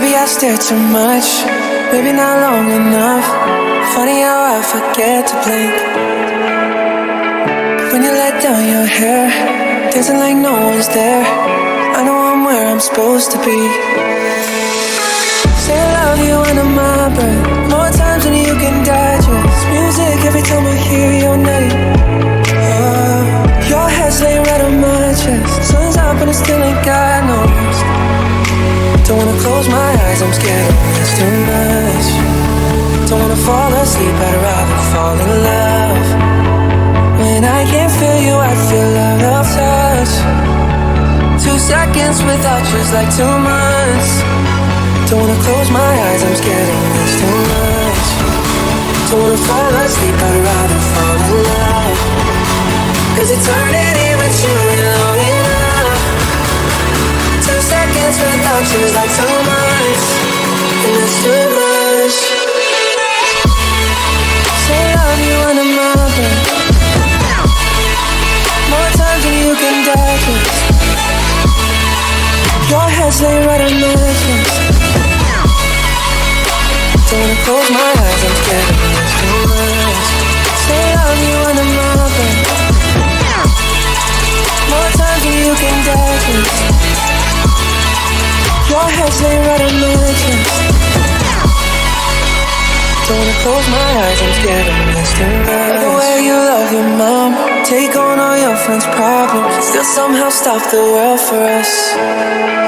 Maybe I stare too much, maybe not long enough. Funny how I forget to blink. When you let down your hair, dancing like no one's there. I know I'm where I'm supposed to be. Say I love you under my breath, more times than you can digest. Music every time I hear your name. Your head's laying right on my chest. Sun's up and it still ain't got no rest. Don't wanna close my eyes, I'm scared of this too much. Don't wanna fall asleep, I'd rather fall in love. When I can't feel you, I feel out of touch. 2 seconds without you's like 2 months. Don't wanna close my eyes, I'm scared of this too much. Don't wanna fall asleep, I'd rather fall in love. 'Cause eternity with you ain't long enough. 2 seconds without you is like 2 months, and that's too much. Say I love you under my breath, more times than you can digest. Your head's laying right on my chest. Don't wanna close my eyes, I'm scared of this too much. Say I love you under my breath, more times than you can digest. Your head's laying right on my chest. Don't wanna close my eyes, I'm scared of this too much. The way you love your mom, take on all your friends' problems, still somehow stop the world for us.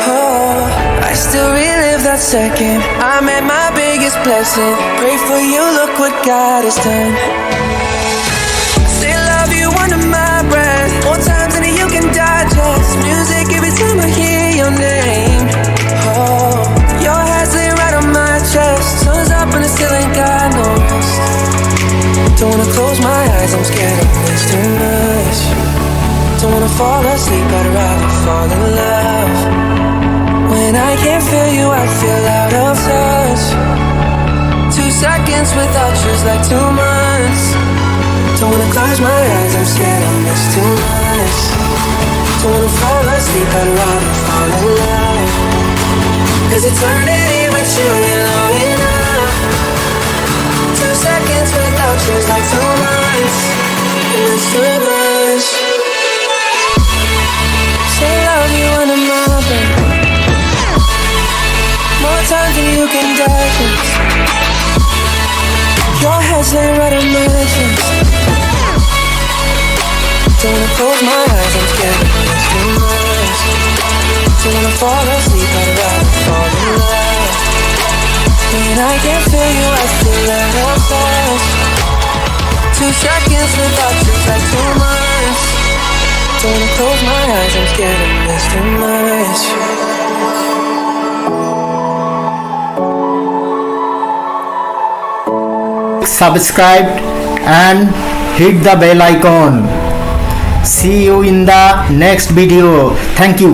Oh, I still relive that second I met my biggest blessing. Pray for you, look what God has done. Say I love you under my breath, more times than you can digest. Music every time I hear your name. Oh, your head's laying right on my chest. Sun's up and it still ain't got no rest. Don't wanna close my eyes, I'm scared of this too much. Don't wanna fall asleep, I'd rather fall in love. When I can't feel you, I feel out of touch. 2 seconds without you's like 2 months. Don't wanna close my eyes, I'm scared of this too much. Don't wanna fall asleep, I'd rather fall in love. 'Cause eternity with you ain't long enough. 2 seconds without you's like 2 months, and it's too much. Say I love you under my breath, more times than you can digest. Your head's laying right on my chest. Don't wanna close my eyes, I'm scared of this too much. Don't wanna fall asleep, I'd rather fall in love. When I can't feel you, I feel out of touch. 2 seconds without you's like 2 months. Don't wanna close my eyes, I'm scared of this too much. Subscribe and hit the bell icon. See you in the next video. Thank you.